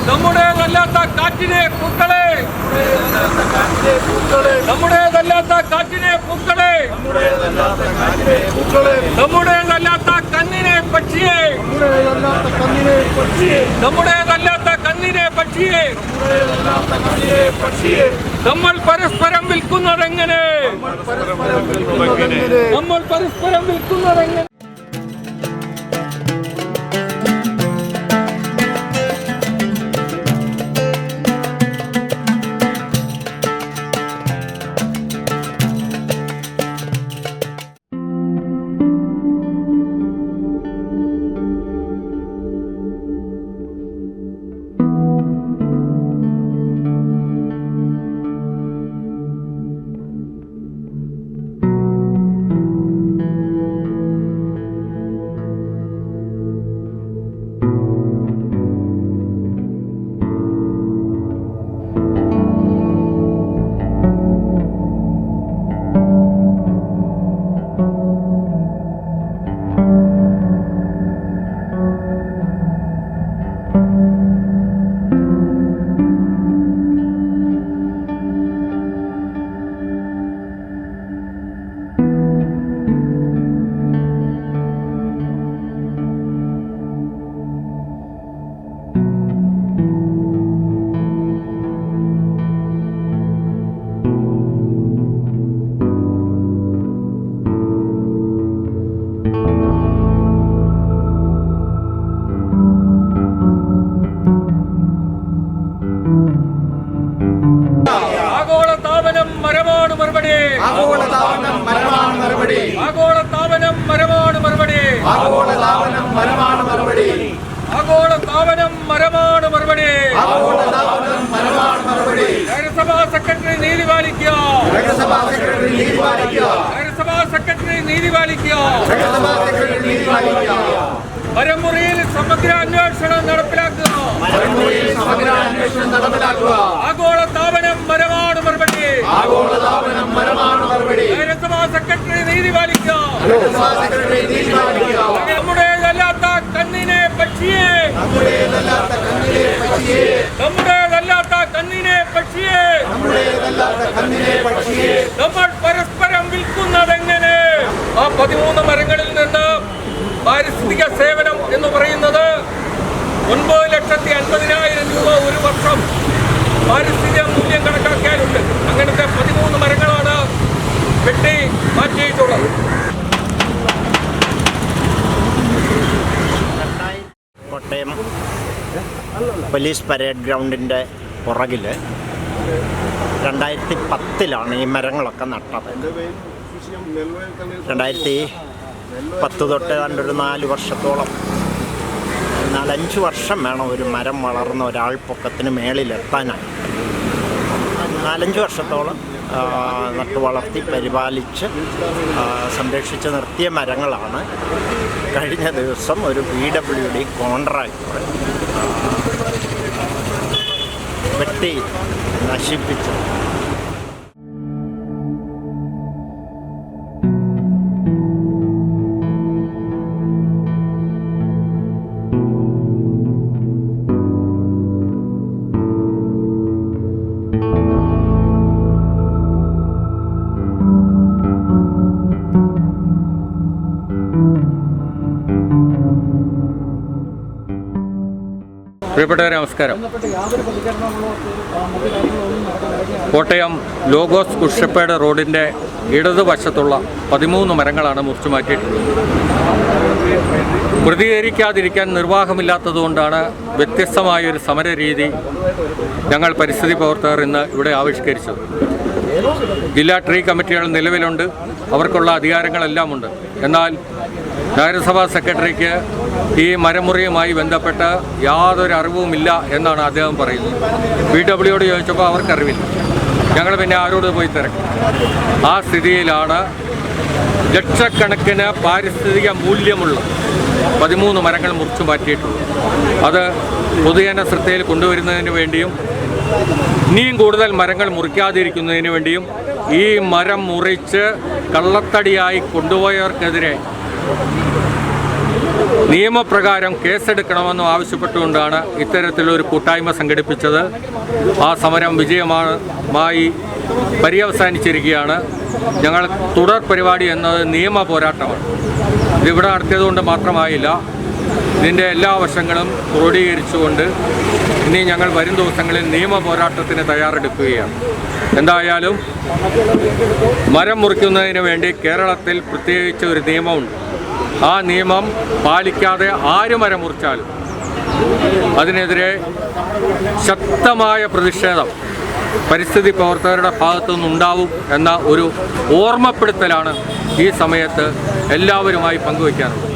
നമ്മുടേതല്ലാത്ത കാറ്റിനെ പൂക്കളെ, നമ്മുടേതല്ലാത്ത കാറ്റിനെ പൂക്കളെ, നമ്മുടേതല്ലാത്ത കന്നിനെ പക്ഷിയെ, നമ്മുടേതല്ലാത്ത കന്നിനെ പക്ഷിയെ നമ്മൾ പരസ്പരം വിൽക്കുന്നതെങ്ങനെ? നമ്മൾ പരസ്പരം വിൽക്കുന്നതെങ്ങനെ? ആഗോളതാപനം മരമാണ് മറുപടി. ആഗോളതാപനം മരമാണ് മറുപടി. ആഗോളതാപനം മരമാണ് മറുപടി. ആഗോളതാപനം മരമാണ് മറുപടി. ആഗോളതാപനം മരമാണ് മറുപടി. ആഗോളതാപനം മരമാണ് മറുപടി. നഗരസഭാ സെക്രട്ടറി നീതി പാലിക്കുക. നഗരസഭാ സെക്രട്ടറി നീതി പാലിക്കുക. നഗരസഭാ സെക്രട്ടറി നീതി പാലിക്കുക. നഗരസഭാ സെക്രട്ടറി നീതി പാലിക്കുക. മരമുറിയിൽ സമഗ്ര അന്വേഷണം നടപ്പിലാക്കുക. മരമുറിയിൽ സമഗ്ര അന്വേഷണം നടപ്പിലാക്കുക. ആഗോളതാപനം മരമാണ് മറുപടി. ആഗോളതാപനം മരമാണ് മറുപടി. നഗരസഭാ സെക്രട്ടറി നീതി പാലിക്കുക. നഗരസഭാ സെക്രട്ടറി നീതി പാലിക്കുക. നമ്മുടേതല്ലാത്ത കന്നിനെ പക്ഷിയെ, നമ്മുടേതല്ലാത്ത കന്നിനെ പക്ഷിയെ, നമ്മുടേതല്ലാത്ത കന്നിനെ പക്ഷിയെ നമ്മുടേതല്ലാത്ത കന്നിനെ പക്ഷിയെ നമ്മൾ പരസ്പരം വിൽക്കുന്നതെങ്ങനെ? ആ 13 മരങ്ങളിൽ നിന്ന് പാരിസ്ഥിതിക സേവനം എന്ന് പറയുന്നത് 9,50,000 രൂപ ഒരു വർഷം പാരിസ്ഥിതിക മൂല്യം കണക്കാക്കിയാലുണ്ട്. അങ്ങനത്തെ 13 മരങ്ങളാണ് വെട്ടി മാറ്റിയിട്ടുള്ളത്. കോട്ടയം പോലീസ് പരേഡ് ഗ്രൗണ്ടിൻ്റെ പുറകിൽ 2010 ഈ മരങ്ങളൊക്കെ നട്ടത്. 2010 തൊട്ട് കണ്ടൊരു 4 വർഷത്തോളം, 4-5 വർഷം വേണം ഒരു മരം വളർന്ന ഒരാൾ പൊക്കത്തിന് മേളിലെത്താനായി. 4-5 വർഷത്തോളം നട്ടു വളർത്തി പരിപാലിച്ച് സംരക്ഷിച്ച് നിർത്തിയ മരങ്ങളാണ് കഴിഞ്ഞ ദിവസം ഒരു PWD കോൺട്രാക്ടർ വെട്ടി നശിപ്പിച്ചത്. പ്രിയപ്പെട്ടവരെ നമസ്കാരം. കോട്ടയം ലോഗോസ് കുഷപ്പേട് റോഡിൻ്റെ ഇടതുവശത്തുള്ള 13 മരങ്ങളാണ് മുറിച്ചു മാറ്റിയിട്ടുള്ളത്. പ്രതികരിക്കാതിരിക്കാൻ നിർവാഹമില്ലാത്തതുകൊണ്ടാണ് വ്യത്യസ്തമായൊരു സമരരീതി ഞങ്ങൾ പരിസ്ഥിതി പ്രവർത്തകർ ഇന്ന് ഇവിടെ ആവിഷ്കരിച്ചത്. ജില്ലാ ട്രീ കമ്മിറ്റികൾ നിലവിലുണ്ട്, അവർക്കുള്ള അധികാരങ്ങളെല്ലാമുണ്ട്. എന്നാൽ നഗരസഭാ സെക്രട്ടറിക്ക് ഈ മരമുറിയുമായി ബന്ധപ്പെട്ട് യാതൊരു അറിവുമില്ല എന്നാണ് അദ്ദേഹം പറയുന്നത്. PWD ചോദിച്ചപ്പോൾ അവർക്കറിവില്ല. ഞങ്ങൾ പിന്നെ ആരോട് പോയി തിരക്കും? ആ സ്ഥിതിയിലാണ് ലക്ഷക്കണക്കിന് പാരിസ്ഥിതിക മൂല്യമുള്ള 13 മരങ്ങൾ മുറിച്ചു മാറ്റിയിട്ടുള്ളത്. അത് പൊതുജന ശ്രദ്ധയിൽ കൊണ്ടുവരുന്നതിന് വേണ്ടിയും ഇനിയും കൂടുതൽ മരങ്ങൾ മുറിക്കാതിരിക്കുന്നതിന് വേണ്ടിയും ഈ മരം മുറിച്ച് കള്ളത്തടിയായി കൊണ്ടുപോയവർക്കെതിരെ നിയമപ്രകാരം കേസെടുക്കണമെന്നും ആവശ്യപ്പെട്ടുകൊണ്ടാണ് ഇത്തരത്തിലൊരു കൂട്ടായ്മ സംഘടിപ്പിച്ചത്. ആ സമരം വിജയമായി പര്യവസാനിച്ചിരിക്കുകയാണ്. ഞങ്ങൾ തുടർ പരിപാടി എന്നത് നിയമ പോരാട്ടമാണ്. ഇതിവിടെ നടത്തിയതുകൊണ്ട് മാത്രമായില്ല, ഇതിൻ്റെ എല്ലാ വശങ്ങളും ക്രോഡീകരിച്ചുകൊണ്ട് ഇനി ഞങ്ങൾ വരും ദിവസങ്ങളിൽ നിയമ പോരാട്ടത്തിന് തയ്യാറെടുക്കുകയാണ്. എന്തായാലും മരം മുറിക്കുന്നതിന് വേണ്ടി കേരളത്തിൽ പ്രത്യേകിച്ച് ഒരു നിയമമുണ്ട്. ആ നിയമം പാലിക്കാതെ ആര് മരം മുറിച്ചാലും അതിനെതിരെ ശക്തമായ പ്രതിഷേധം പരിസ്ഥിതി പ്രവർത്തകരുടെ ഭാഗത്തു നിന്നുണ്ടാവും എന്ന ഒരു ഓർമ്മപ്പെടുത്തലാണ് ഈ സമയത്ത് എല്ലാവരുമായി പങ്കുവയ്ക്കാനുള്ളത്.